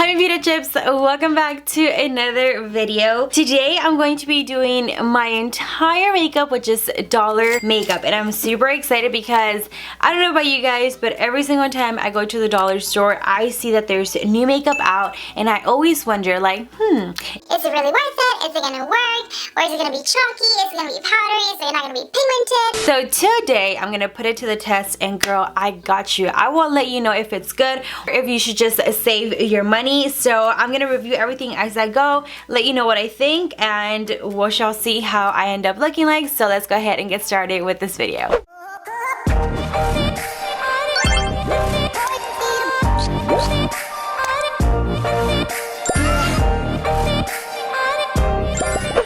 Hi Pitachips, welcome back to another video. Today I'm going to be doing my entire makeup with just dollar makeup, and I'm super excited because I don't know about you guys, but every single time I go to the dollar store I see that there's new makeup out, and I always wonder like, is it really worth it? Is it gonna work? Or is it gonna be chalky? Is it gonna be powdery? Is it not gonna be pigmented? So today I'm gonna put it to the test, and girl, I got you. I will let you know if it's good or if you should just save your money. So I'm gonna review everything as I go, let you know what I think, and we shall see how I end up looking like. So let's go ahead and get started with this video.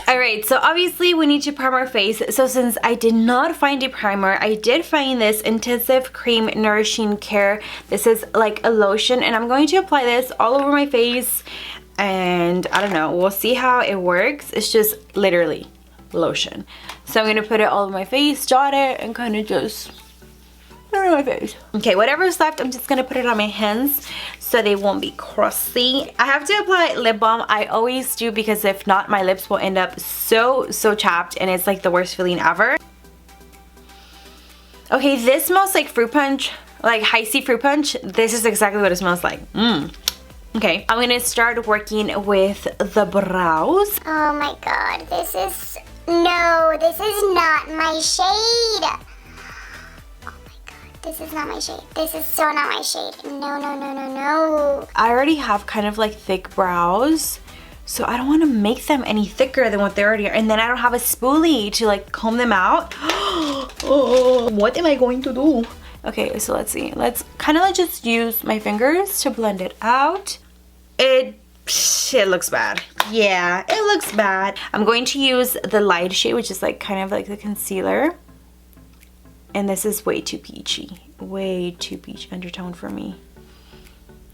Alright, so obviously we need to prime our face. So since I did not find a primer, I did find this Intensive Cream Nourishing Care. This is like a lotion, and I'm going to apply this all over my face, and I don't know, we'll see how it works. It's just literally lotion. So I'm going to put it all over my face, dot it, and kind of just put it on my face. Okay, whatever's left, I'm just going to put it on my hands so they won't be crusty. I have to apply lip balm. I always do, because if not, my lips will end up so chapped, and it's like the worst feeling ever. Okay, this smells like fruit punch, like high C fruit punch. This is exactly what it smells like. Okay, I'm gonna start working with the brows. Oh my god, this is not my shade. This is not my shade. This is so not my shade. No. I already have kind of like thick brows, so I don't want to make them any thicker than what they already are. And then I don't have a spoolie to like comb them out. Oh, what am I going to do? Okay, so let's see. Let's kind of like just use my fingers to blend it out. It looks bad. Yeah, it looks bad. I'm going to use the light shade, which is like kind of like the concealer. And this is way too peachy undertone for me.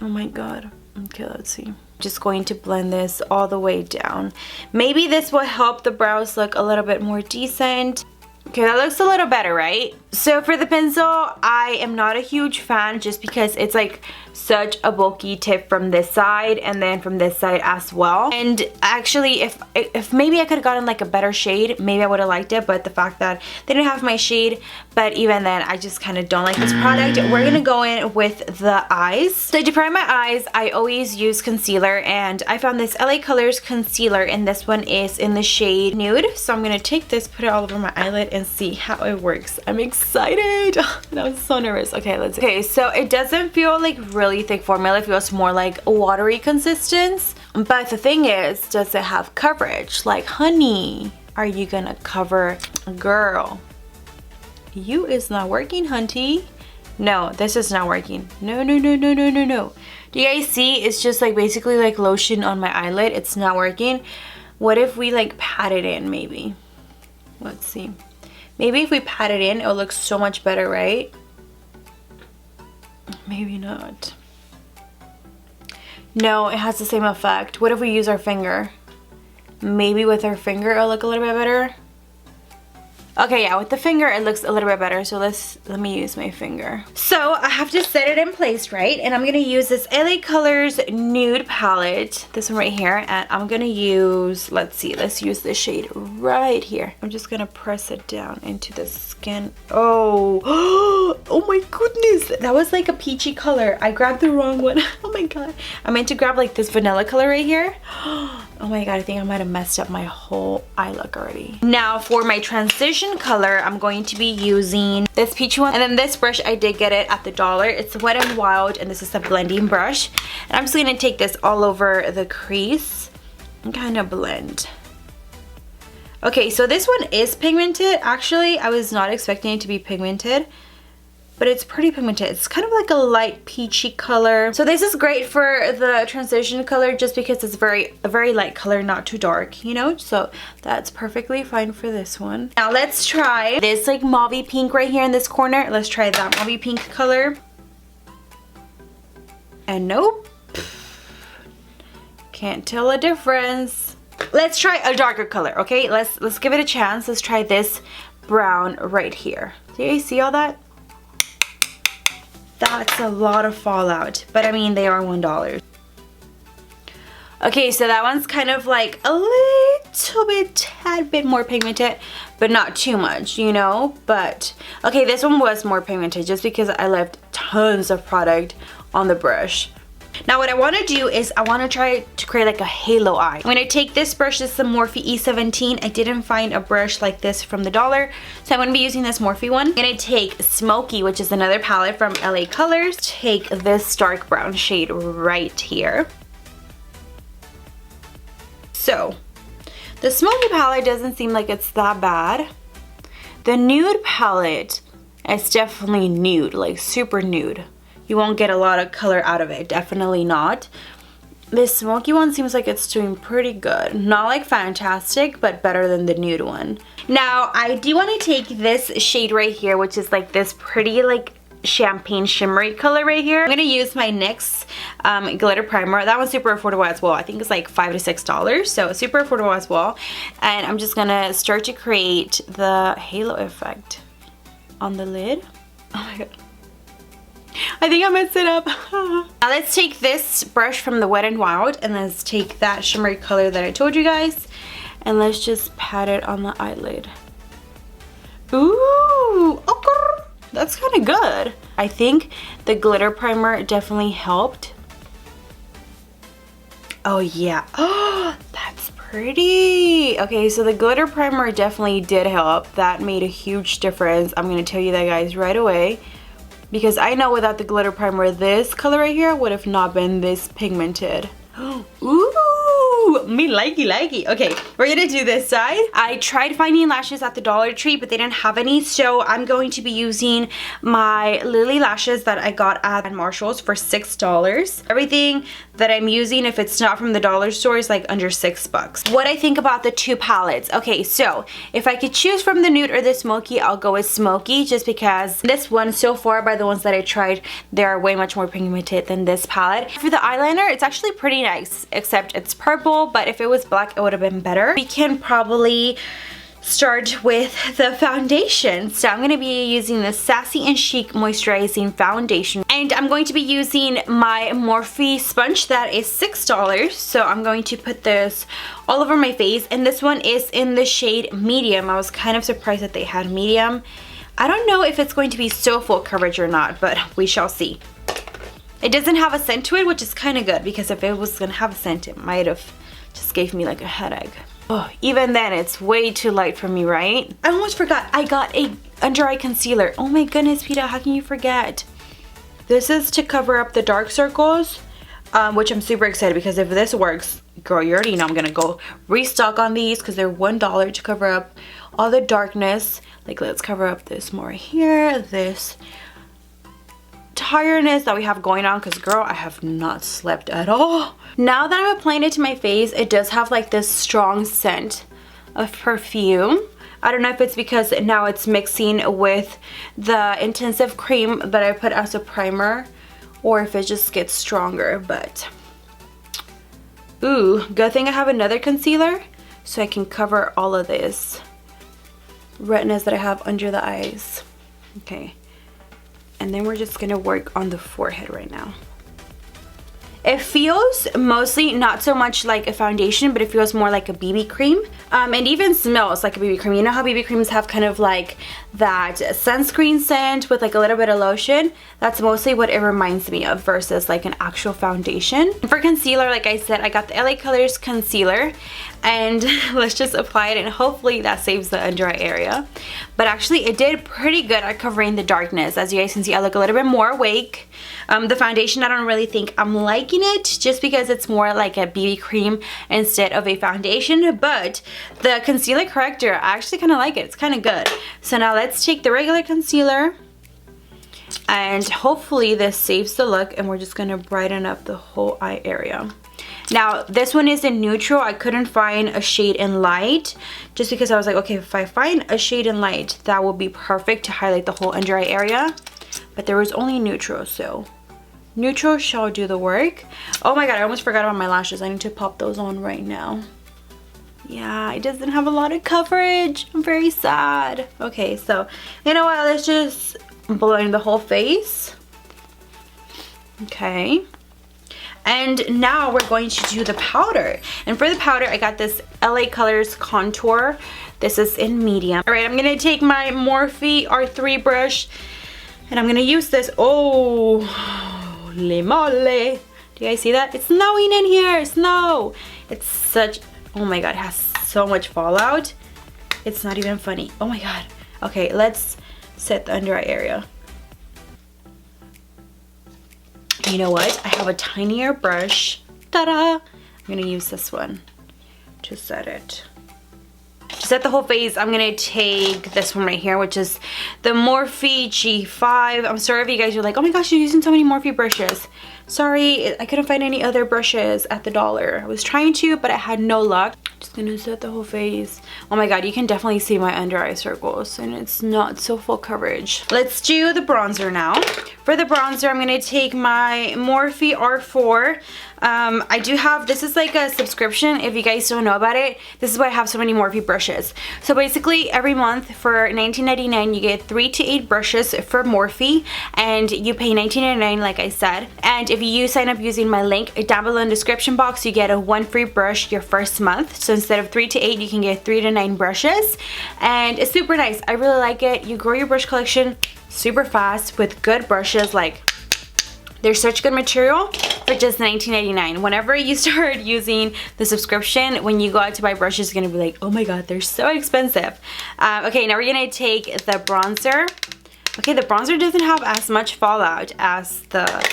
Oh my god. Okay, let's see. Just going to blend this all the way down. Maybe this will help the brows look a little bit more decent. Okay, that looks a little better, right? So for the pencil, I am not a huge fan, just because it's like such a bulky tip from this side and then from this side as well. And actually, if maybe I could have gotten like a better shade, maybe I would have liked it, but the fact that they didn't have my shade, but even then, I just kind of don't like this product. We're gonna go in with the eyes. So to prime my eyes, I always use concealer, and I found this LA Colors concealer, and this one is in the shade Nude. So I'm gonna take this, put it all over my eyelid, and see how it works. I'm excited. I was so nervous. Okay, so it doesn't feel like really thick formula. It feels more like a watery consistence. But the thing is, does it have coverage? Like, honey, are you gonna cover? Girl, you is not working, hunty. No, this is not working. No. Do you guys see? It's just like basically like lotion on my eyelid. It's not working. What if we like pat it in maybe? Let's see. Maybe if we pat it in, it'll look so much better, right? Maybe not. No, it has the same effect. What if we use our finger? Maybe with our finger it'll look a little bit better. Okay, yeah, with the finger it looks a little bit better, so let me use my finger. So I have to set it in place, right? And I'm gonna use this LA Colors Nude palette, this one right here, and I'm gonna use, let's use this shade right here. I'm just gonna press it down into the skin. Oh my goodness, that was like a peachy color. I grabbed the wrong one. Oh my god. I meant to grab like this vanilla color right here. Oh my god, I think I might have messed up my whole eye look already. Now for my transition color, I'm going to be using this peachy one, and then this brush, I did get it at the dollar. It's Wet n Wild, and this is a blending brush, and I'm just going to take this all over the crease and kind of blend. Okay, so this one is pigmented. Actually, I was not expecting it to be pigmented, but it's pretty pigmented. It's kind of like a light peachy color. So this is great for the transition color, just because it's a very light color, not too dark, you know? So that's perfectly fine for this one. Now let's try this like mauvey pink right here in this corner. Let's try that mauvey pink color. And nope. Can't tell a difference. Let's try a darker color, okay? Let's give it a chance. Let's try this brown right here. Do you see all that? That's a lot of fallout, but I mean, they are $1. Okay, so that one's kind of like a little bit, tad bit more pigmented, but not too much, you know? But, okay, this one was more pigmented just because I left tons of product on the brush. Now what I want to do is I want to try to create like a halo eye. I'm going to take this brush, this is the Morphe E17. I didn't find a brush like this from the dollar, so I'm going to be using this Morphe one. I'm going to take Smoky, which is another palette from LA Colors. Take this dark brown shade right here. So, the Smoky palette doesn't seem like it's that bad. The nude palette is definitely nude, like super nude. You won't get a lot of color out of it, definitely not. This Smoky one seems like it's doing pretty good. Not like fantastic, but better than the nude one. Now, I do want to take this shade right here, which is like this pretty like champagne shimmery color right here. I'm going to use my NYX glitter primer. That one's super affordable as well. I think it's like $5 to $6, so super affordable as well. And I'm just going to start to create the halo effect on the lid. Oh my god. I think I messed it up. Now let's take this brush from the Wet n Wild and let's take that shimmery color that I told you guys and let's just pat it on the eyelid. Ooh, okay. That's kind of good. I think the glitter primer definitely helped. Oh yeah, oh, that's pretty. Okay, so the glitter primer definitely did help. That made a huge difference. I'm gonna tell you that, guys, right away. Because I know without the glitter primer, this color right here would have not been this pigmented. Ooh, me likey. Okay, we're gonna do this side. I tried finding lashes at the Dollar Tree, but they didn't have any, so I'm going to be using my Lily lashes that I got at Marshall's for $6. Everything that I'm using, if it's not from the dollar store, is like under $6. What I think about the two palettes. Okay, so if I could choose from the nude or the smoky, I'll go with smoky, just because this one so far, by the ones that I tried, they are way much more pigmented than this palette. For the eyeliner, it's actually pretty nice, except it's purple, but if it was black, it would have been better. We can probably start with the foundation. So I'm going to be using the Sassy and Chic Moisturizing Foundation. And I'm going to be using my Morphe sponge that is $6. So I'm going to put this all over my face. And this one is in the shade medium. I was kind of surprised that they had medium. I don't know if it's going to be so full coverage or not, but we shall see. It doesn't have a scent to it, which is kind of good, because if it was going to have a scent, it might have just gave me like a headache. Oh, even then, it's way too light for me, right? I almost forgot. I got a under eye concealer. Oh my goodness, Pita, how can you forget? This is to cover up the dark circles, which I'm super excited, because if this works, girl, you already know I'm gonna go restock on these because they're $1 to cover up all the darkness. Like, let's cover up this more here, this tiredness that we have going on, because girl, I have not slept at all. Now that I'm applying it to my face, it does have like this strong scent of perfume. I don't know if it's because now it's mixing with the intensive cream that I put as a primer, or if it just gets stronger, but ooh, good thing I have another concealer so I can cover all of this redness that I have under the eyes. Okay. And then we're just gonna work on the forehead right now. It feels mostly not so much like a foundation, but it feels more like a BB cream. And even smells like a BB cream. You know how BB creams have kind of like that sunscreen scent with like a little bit of lotion? That's mostly what it reminds me of versus like an actual foundation. For concealer, like I said, I got the LA Colors concealer, and let's just apply it and hopefully that saves the under eye area. But actually it did pretty good at covering the darkness. As you guys can see, I look a little bit more awake. The foundation, I don't really think I'm liking it, just because it's more like a BB cream instead of a foundation, but the concealer corrector, I actually kind of like it. It's kind of good. So now let's take the regular concealer, and hopefully this saves the look, and we're just going to brighten up the whole eye area. Now this one is in neutral. I couldn't find a shade in light, just because I was like, okay, if I find a shade in light, that will be perfect to highlight the whole under eye area, but there was only neutral, so neutral shall do the work. Oh my god, I almost forgot about my lashes. I need to pop those on right now. Yeah, it doesn't have a lot of coverage. I'm very sad. Okay, so you know what? Let's just blend the whole face. Okay. And now we're going to do the powder. And for the powder, I got this LA Colors Contour. This is in medium. All right, I'm gonna take my Morphe R3 brush and I'm gonna use this. Oh, le mole. Do you guys see that? It's snowing in here, snow. It's such, oh my God, it has so much fallout. It's not even funny. Oh my God. Okay, let's set the under eye area. You know what? I have a tinier brush. Ta-da! I'm gonna use this one to set it. To set the whole face, I'm gonna take this one right here, which is the Morphe G5. I'm sorry if you guys are like, oh my gosh, you're using so many Morphe brushes. Sorry, I couldn't find any other brushes at the dollar. I was trying to, but I had no luck. Just gonna set the whole face. Oh my God, you can definitely see my under eye circles and it's not so full coverage. Let's do the bronzer now. For the bronzer, I'm gonna take my Morphe R4. I do have, this is like a subscription if you guys don't know about it. This is why I have so many Morphe brushes. So basically every month for $19.99 you get 3 to 8 brushes for Morphe and you pay $19.99 like I said. And if you sign up using my link down below in the description box, you get a 1 free brush your first month. So instead of 3 to 8 you can get 3 to 9 brushes and it's super nice. I really like it. You grow your brush collection super fast with good brushes. Like, they're such good material for just $19.99. Whenever you start using the subscription, when you go out to buy brushes, you're gonna be like, oh my God, they're so expensive. Okay, now we're gonna take the bronzer. Okay, the bronzer doesn't have as much fallout as the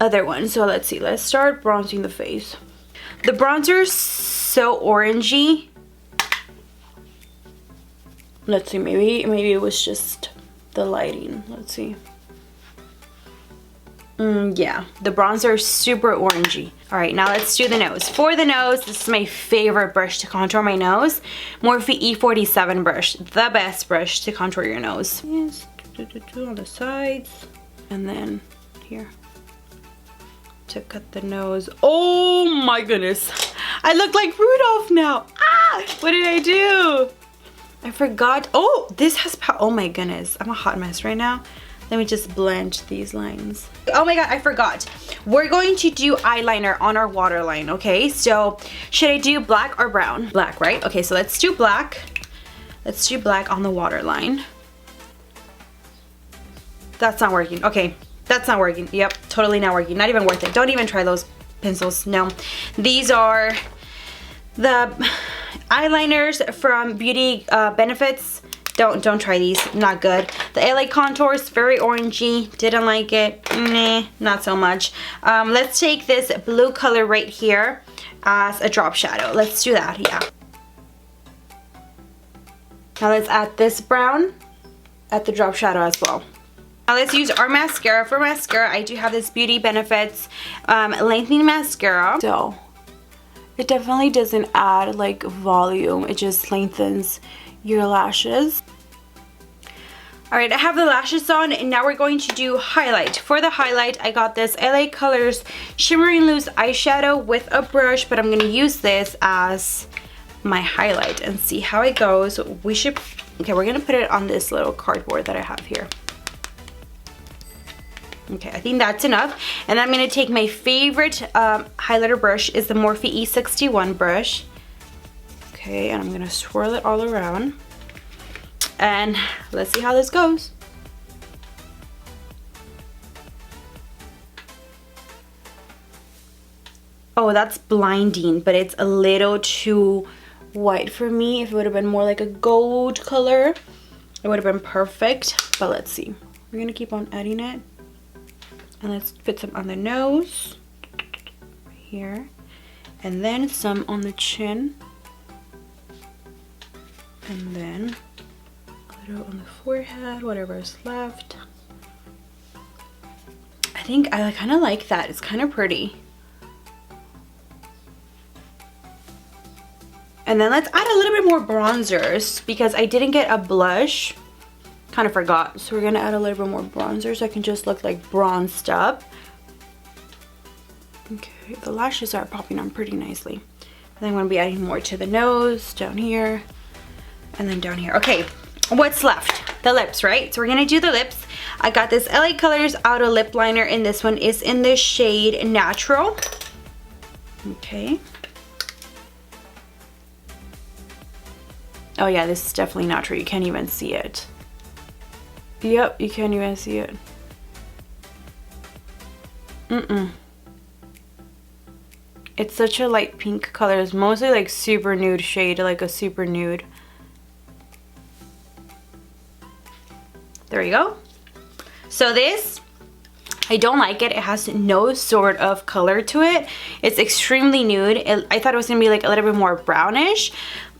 other one. So let's see, let's start bronzing the face. The bronzer is so orangey. Let's see, maybe it was just the lighting. Let's see. Yeah, the bronzer is super orangey. All right, now let's do the nose. For the nose, this is my favorite brush to contour my nose. Morphe E47 brush, the best brush to contour your nose. Yes, on the sides, and then here to cut the nose. Oh my goodness, I look like Rudolph now. Ah, what did I do? I forgot. Oh, this has oh my goodness, I'm a hot mess right now. Let me just blend these lines. Oh my God, I forgot. We're going to do eyeliner on our waterline, okay? So, should I do black or brown? Black, right? Okay, so let's do black. Let's do black on the waterline. That's not working. Okay, that's not working. Yep, totally not working. Not even worth it. Don't even try those pencils. No. These are the eyeliners from Beauty Benefits. Don't try these, not good. The LA Contours, very orangey, didn't like it, nah, not so much. Let's take this blue color right here as a drop shadow. Let's do that, yeah. Now let's add this brown at the drop shadow as well. Now let's use our mascara. For mascara, I do have this Beauty Benefits lengthening mascara. So, it definitely doesn't add like volume, it just lengthens your lashes. All right, I have the lashes on and now we're going to do highlight. For the highlight, I got this LA Colors Shimmering Loose eyeshadow with a brush, but I'm gonna use this as my highlight and see how it goes. We should, okay, we're gonna put it on this little cardboard that I have here. Okay, I think that's enough. And I'm gonna take my favorite highlighter brush, is the Morphe E61 brush. Okay, and I'm gonna swirl it all around. And let's see how this goes. Oh, that's blinding, but it's a little too white for me. If it would have been more like a gold color, it would have been perfect. But let's see. We're gonna keep on adding it. And let's put some on the nose, here. And then some on the chin. And then a little on the forehead, whatever is left. I think I kind of like that. It's kind of pretty. And then let's add a little bit more bronzers because I didn't get a blush. Kind of forgot. So we're going to add a little bit more bronzer so I can just look like bronzed up. Okay, the lashes are popping on pretty nicely. And then I'm going to be adding more to the nose, down here. And then down here. Okay, what's left? The lips, right? So we're gonna do the lips. I got this LA Colors Auto Lip Liner, and this one is in the shade Natural. Okay. Oh yeah, this is definitely natural. You can't even see it. Yep, you can't even see it. It's such a light pink color. It's mostly like super nude shade, like a super nude. There you go. So this, I don't like it. It has no sort of color to it. It's extremely nude. I thought it was gonna be like a little bit more brownish,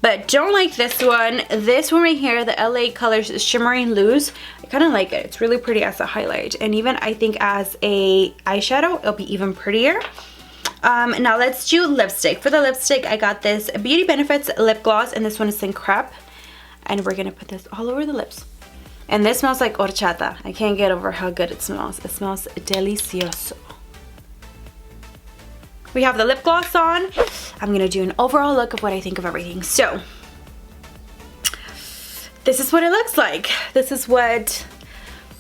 but don't like this one. This one right here, the LA Colors Shimmering Loose, I kind of like it. It's really pretty as a highlight, and even I think as a eyeshadow, it'll be even prettier. Now let's do lipstick. For the lipstick, I got this Beauty Benefits lip gloss, and this one is in crepe, and we're gonna put this all over the lips. And this smells like horchata. I can't get over how good it smells. It smells delicioso. We have the lip gloss on. I'm gonna do an overall look of what I think of everything. So, this is what it looks like. This is what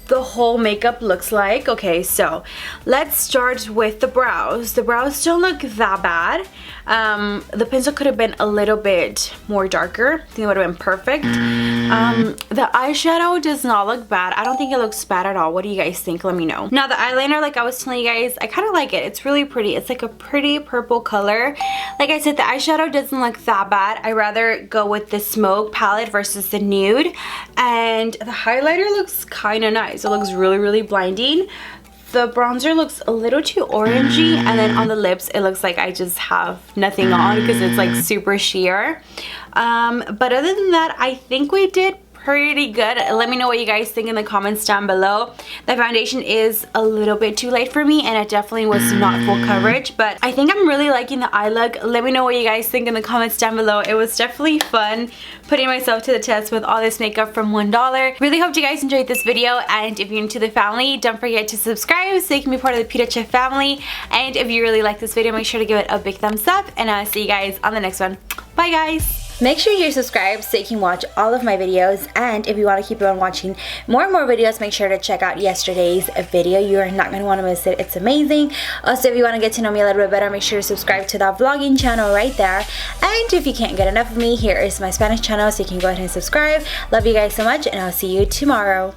the whole makeup looks like. Okay, so let's start with the brows. The brows don't look that bad. The pencil could have been a little bit more darker. I think it would have been perfect. The eyeshadow does not look bad. I don't think it looks bad at all. What do you guys think? Let me know. Now the eyeliner, like I was telling you guys, I kind of like it. It's really pretty. It's like a pretty purple color. Like I said, the eyeshadow doesn't look that bad. I rather go with the smoke palette versus the nude. And the highlighter looks kind of nice. It looks really, really blinding. The bronzer looks a little too orangey, and then on the lips it looks like I just have nothing on because it's like super sheer. But other than that, I think we did pretty good. Let me know what you guys think in the comments down below. The foundation is a little bit too light for me, and it definitely was not full coverage, but I think I'm really liking the eye look. Let me know what you guys think in the comments down below. It was definitely fun putting myself to the test with all this makeup from $1. Really hope you guys enjoyed this video, and if you're new to the family, don't forget to subscribe so you can be part of the Pitachips family. And if you really like this video, make sure to give it a big thumbs up, and I'll see you guys on the next one. Bye guys! Make sure you're subscribed so you can watch all of my videos, and if you want to keep on watching more and more videos, make sure to check out yesterday's video. You are not going to want to miss it. It's amazing. Also, if you want to get to know me a little bit better, make sure to subscribe to that vlogging channel right there. And if you can't get enough of me, here is my Spanish channel, so you can go ahead and subscribe. Love you guys so much, and I'll see you tomorrow.